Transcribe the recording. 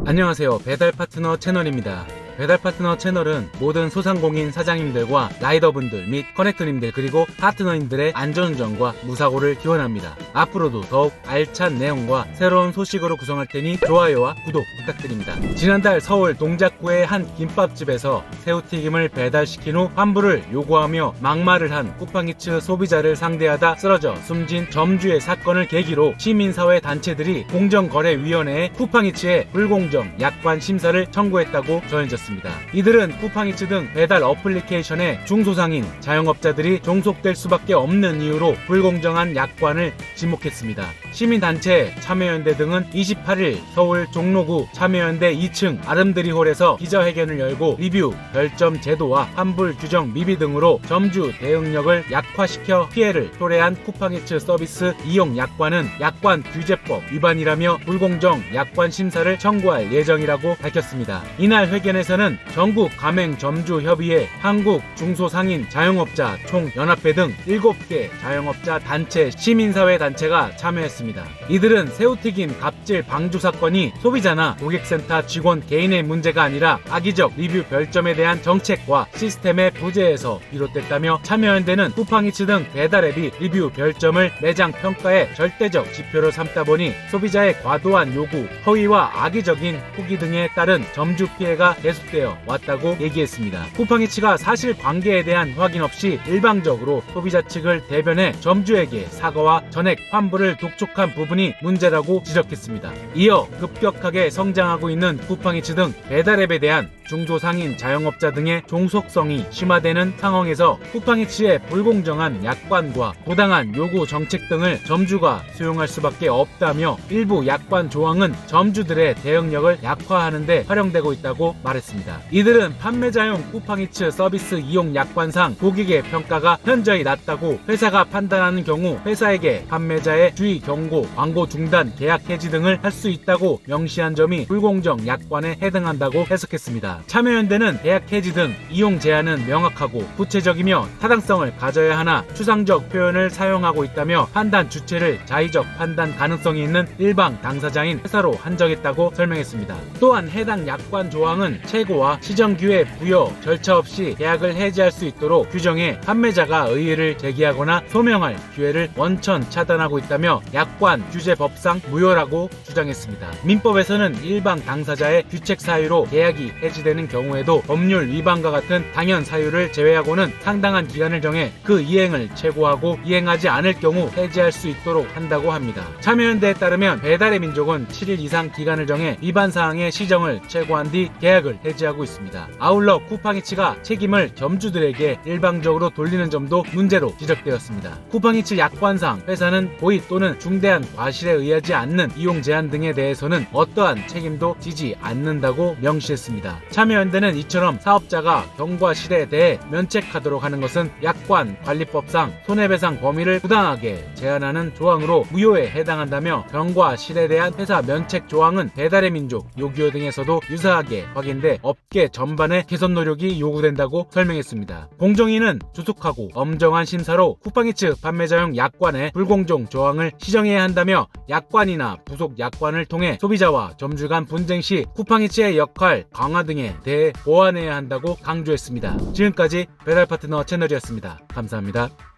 안녕하세요. 배달파트너 채널입니다. 배달파트너 채널은 모든 소상공인 사장님들과 라이더분들 및 커넥터님들 그리고 파트너님들의 안전운전과 무사고를 기원합니다. 앞으로도 더욱 알찬 내용과 새로운 소식으로 구성할 테니 좋아요와 구독 부탁드립니다. 지난달 서울 동작구의 한 김밥집에서 새우튀김을 배달시킨 후 환불을 요구하며 막말을 한 쿠팡이츠 소비자를 상대하다 쓰러져 숨진 점주의 사건을 계기로 시민사회 단체들이 공정거래위원회에 쿠팡이츠의 불공정 약관 심사를 청구했다고 전해졌습니다. 이들은 쿠팡이츠 등 배달 어플리케이션의 중소상인 자영업자들이 종속될 수밖에 없는 이유로 불공정한 약관을 지목했습니다. 시민단체 참여연대 등은 28일 서울 종로구 참여연대 2층 아름드리홀에서 기자회견을 열고 리뷰, 별점 제도와 환불 규정 미비 등으로 점주 대응력을 약화시켜 피해를 초래한 쿠팡이츠 서비스 이용 약관은 약관 규제법 위반이라며 불공정 약관 심사를 청구할 예정이라고 밝혔습니다. 이날 회견에서는 전국 가맹점주협의회, 한국중소상인 자영업자 총연합회 등 7개 자영업자 단체, 시민사회 단체가 참여했습니다. 이들은 새우튀김 갑질 방조 사건이 소비자나 고객센터 직원 개인의 문제가 아니라 악의적 리뷰 별점에 대한 정책과 시스템의 부재에서 비롯됐다며 참여연대는 쿠팡이츠 등 배달앱이 리뷰 별점을 매장 평가의 절대적 지표로 삼다 보니 소비자의 과도한 요구, 허위와 악의적인 후기 등에 따른 점주 피해가 계속되어 왔다고 얘기했습니다. 쿠팡이츠가 사실관계에 대한 확인 없이 일방적으로 소비자 측을 대변해 점주에게 사과와 전액 환불을 독촉한 부분이 문제라고 지적했습니다. 이어 급격하게 성장하고 있는 쿠팡이츠 등 배달앱에 대한 중소상인 자영업자 등의 종속성이 심화되는 상황에서 쿠팡이츠의 불공정한 약관과 부당한 요구 정책 등을 점주가 수용할 수밖에 없다며 일부 약관 조항은 점주들의 대응력을 약화하는 데 활용되고 있다고 말했습니다. 이들은 판매자용 쿠팡이츠 서비스 이용 약관상 고객의 평가가 현저히 낮다고 회사가 판단하는 경우 회사에게 판매자의 주의 경고, 광고 중단, 계약 해지 등을 할 수 있다고 명시한 점이 불공정 약관에 해당한다고 해석했습니다. 참여연대는 계약 해지 등 이용 제한은 명확하고 구체적이며 타당성을 가져야 하나 추상적 표현을 사용하고 있다며 판단 주체를 자의적 판단 가능성이 있는 일방 당사자인 회사로 한정했다고 설명했습니다. 또한 해당 약관 조항은 최고와 시정기회 부여 절차 없이 계약을 해지할 수 있도록 규정해 판매자가 의의를 제기하거나 소명할 기회를 원천 차단하고 있다며 약관 규제법상 무효라고 주장했습니다. 민법에서는 일방 당사자의 규책 사유로 계약이 해지되는 경우에도 법률 위반과 같은 당연 사유를 제외하고는 상당한 기간을 정해 그 이행을 최고하고 이행하지 않을 경우 해지할 수 있도록 한다고 합니다. 참여연대에 따르면 배달의 민족은 7일 이상 기간을 정해 위반 사항의 시정을 최고한 뒤 계약을 해지하고 있습니다. 아울러 쿠팡이츠가 책임을 점주들에게 일방적으로 돌리는 점도 문제로 지적되었습니다. 쿠팡이츠 약관상 회사는 고의 또는 중대한 과실에 의하지 않는 이용 제한 등에 대해서는 어떠한 책임도 지지 않는다고 명시했습니다. 참여연대는 이처럼 사업자가 경과실에 대해 면책하도록 하는 것은 약관 관리법상 손해배상 범위를 부당하게 제한하는 조항으로 무효에 해당한다며 경과실에 대한 회사 면책 조항은 배달의 민족, 요기요 등에서도 유사하게 확인돼 업계 전반의 개선 노력이 요구된다고 설명했습니다. 공정위는 조속하고 엄정한 심사로 쿠팡이츠 판매자용 약관의 불공정 조항을 시정해야 한다며 약관이나 부속 약관을 통해 소비자와 점주 간 분쟁 시 쿠팡이츠의 역할 강화 등에 대해 보완해야 한다고 강조했습니다. 지금까지 배달파트너 채널이었습니다. 감사합니다.